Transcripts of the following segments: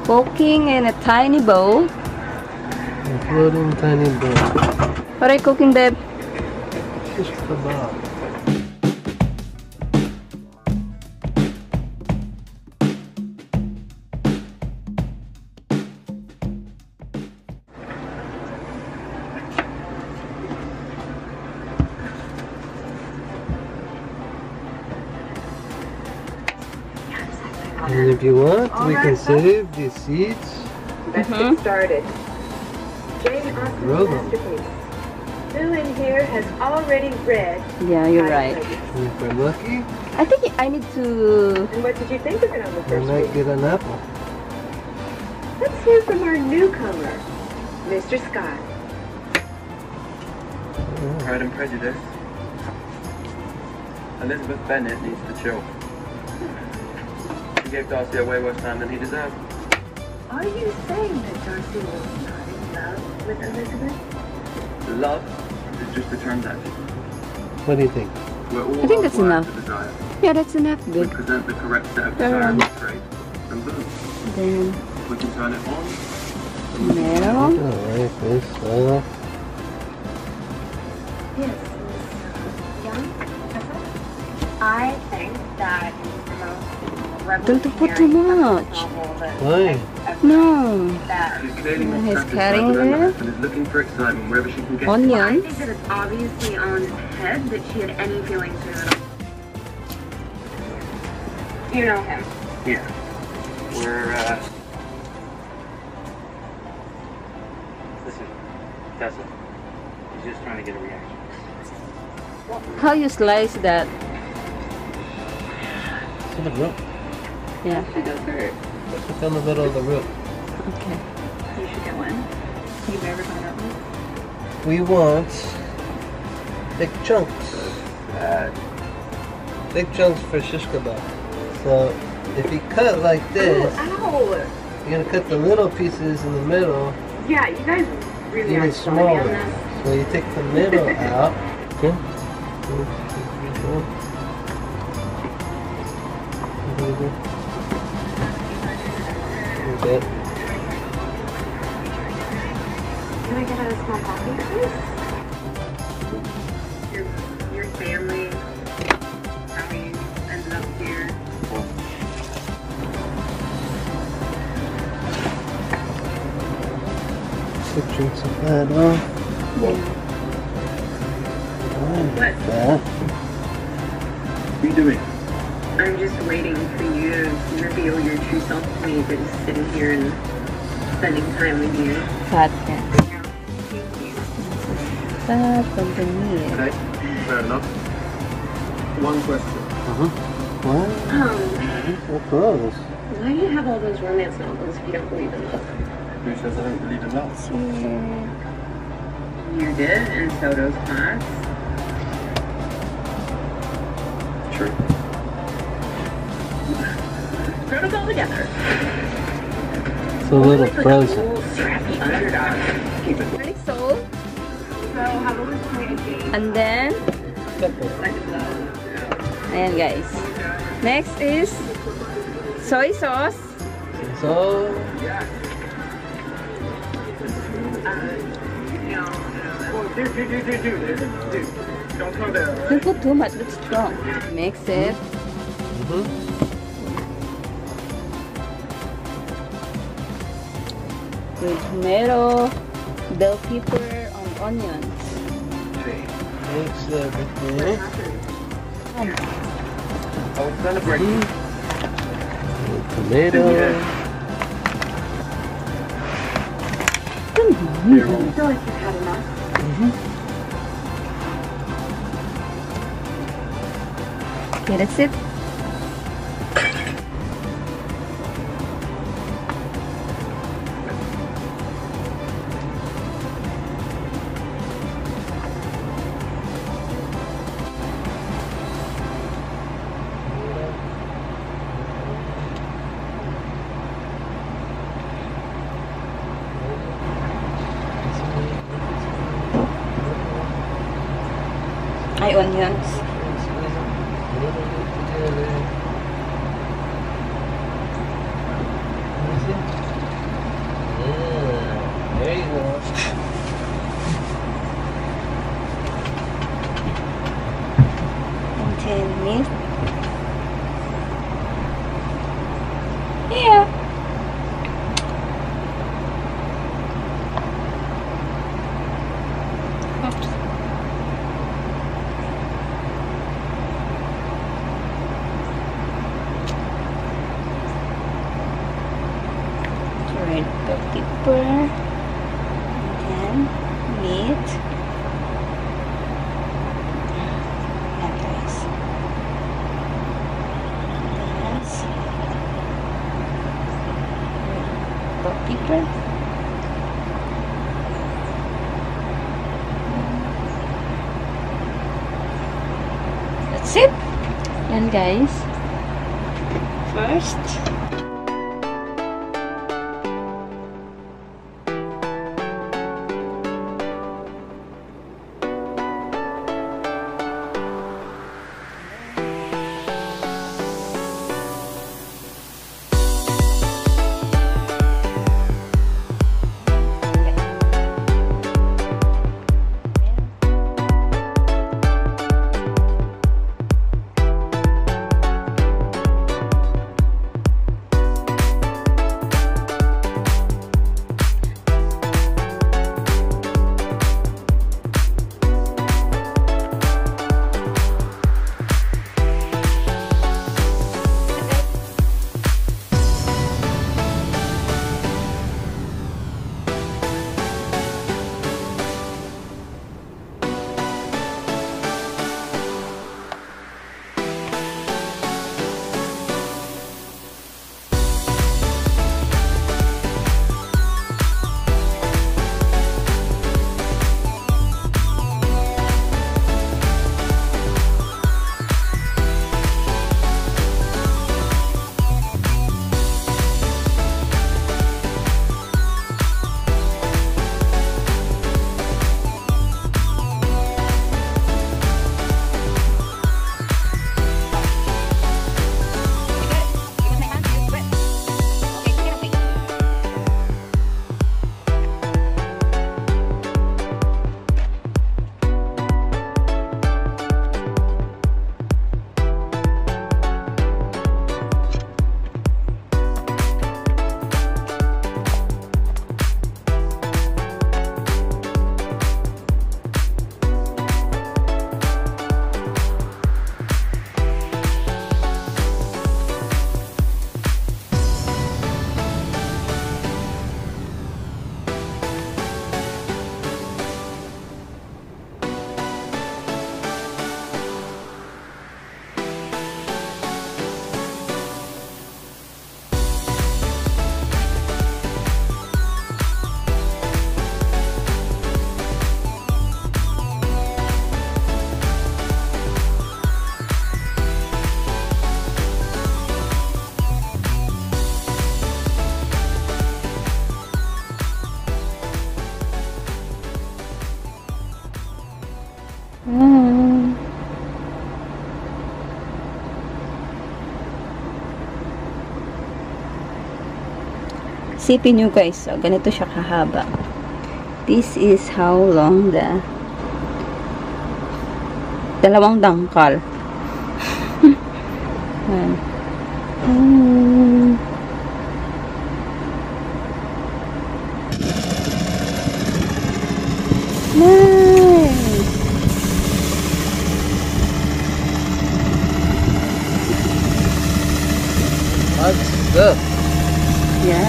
Cooking in a tiny bowl. A floating tiny bowl. What are you cooking, babe? Shish kebab. And if you want, we can save these seeds. Let's get started. Jane Grow Austen's them. masterpiece. Who in here has already read? Yeah, you're right. And if we're lucky, I think I need to... And what did you think of it on the we first might read? get an apple. Let's hear from our newcomer, Mr. Scott. Pride and Prejudice. Elizabeth Bennet needs to chill. She gave Darcy a way worse time than he deserved. Are you saying that Darcy was not in love with Elizabeth? Love is just a transaction. What do you think? We're all I think that's hardwired enough. to desire. Yeah, that's enough, We babe. present the correct set of desirable traits, and boom, Then, we can turn it on. meron. Alright, this stuff. Yes, Miss Young. I think that the most Don't put too much. Why? No. That She's clearly He's not satisfied carrying with her it. life and is looking for excitement wherever she can get it. I Onions. think that it's obviously on his head that she had any feelings for him. You know him. Yeah. We're, Listen, Tessa. He's just trying to get a reaction. How you slice that? To the root. Yeah. She goes hurt. It's on the middle of the root. Okay. You should get one. You've ever found out one? We want big chunks. Big chunks for shish kebab. So if you cut like this, Ow! you're gonna cut the little pieces in the middle Yeah, you guys really even are smarty on smaller. this. So you take the middle out. Okay. Okay. Can I get a small coffee, please? Your family, how you ended up here. Put chunks of that off. What? Like that. What are you doing? I'm just waiting for you to reveal your true self to me, but just sitting here and spending time with you. Fat cat. Yeah. Thank you. Fat from the meat. Okay, fair enough. One question. What? So gross. Why do you have all those romance novels if you don't believe in love? Who says I don't believe in love? You did, and so does Max. True. Throw us all together. It's a little Like frozen. a cool, scrappy underdog. Like so. So how about we play a game? And then, Like love? ayan guys. Next is soy sauce. So, Dude. Don't go there. Don't put too much, it's strong. Mix it. With tomato, bell pepper, and onions. mix everything. Oh, celebrating. Tomato. I feel like you've had enough. Okay, that's it. Ay, onions. goalkeeper. And meat. Ayan guys. Yes. Goalkeeper. That's it. Yan guys. First. Isipin nyo guys, so, ganito siya kahaba. This is how long the dalawang dangkal. Nice. That's good. Yeah.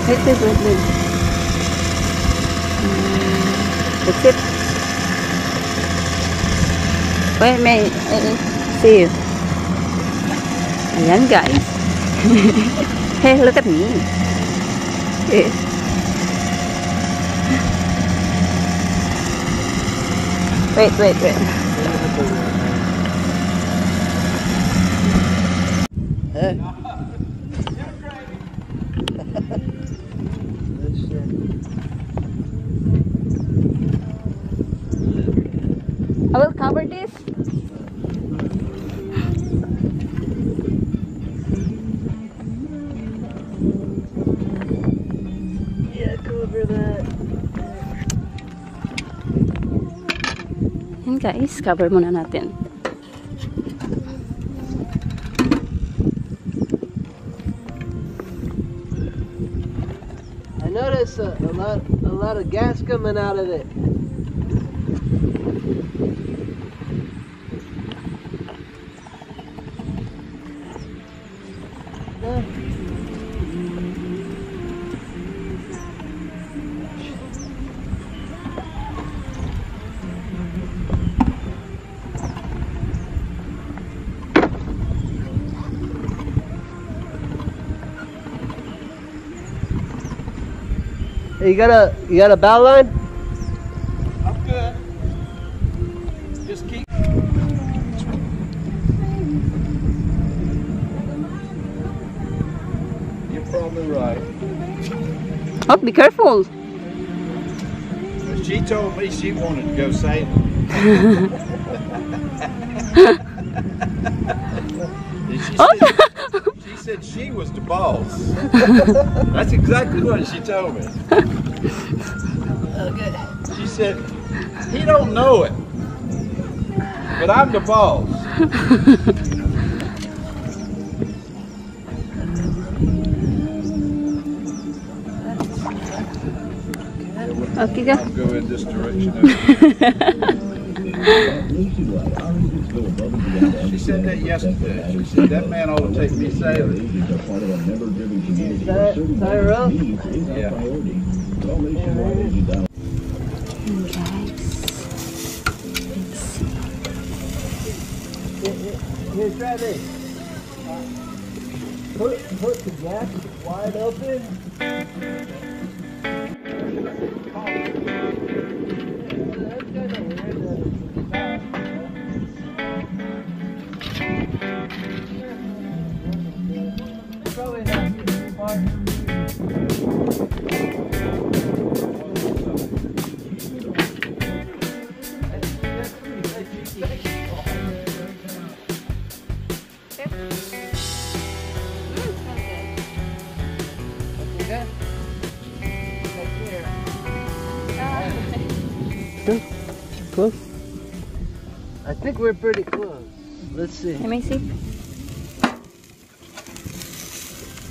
Wait. That's it. Wait, may see you. Ayan guys. Hey, look at me. Wait. Hey. I will cover this. Yeah, cover that. Yan guys, cover muna natin. There's a lot of gas coming out of it. You got a bow line? I'm good. Just keep. You're probably right. Oh, be careful. But she told me she wanted to go sailing. And she said she was the boss. That's exactly what she told me. Okay. She said, he don't know it, but I'm the boss. Okay, go. I'll go in this direction. She said that yesterday. She said that man ought to take me sailing. Tie her up? Yeah. Here, try this. Put the gas wide open. Probably not too far. Close. I think we're pretty close. Let's see. Let me see.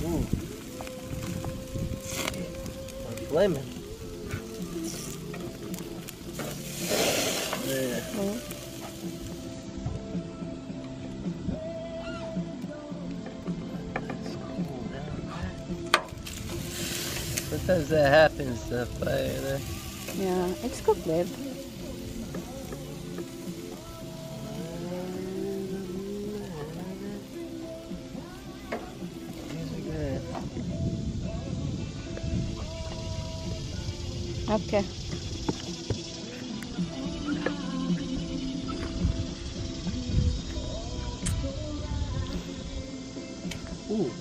Ooh. We're flaming. Yeah. Sometimes that happens, the fire there. Yeah, it's cooked, babe. Okay. Ooh.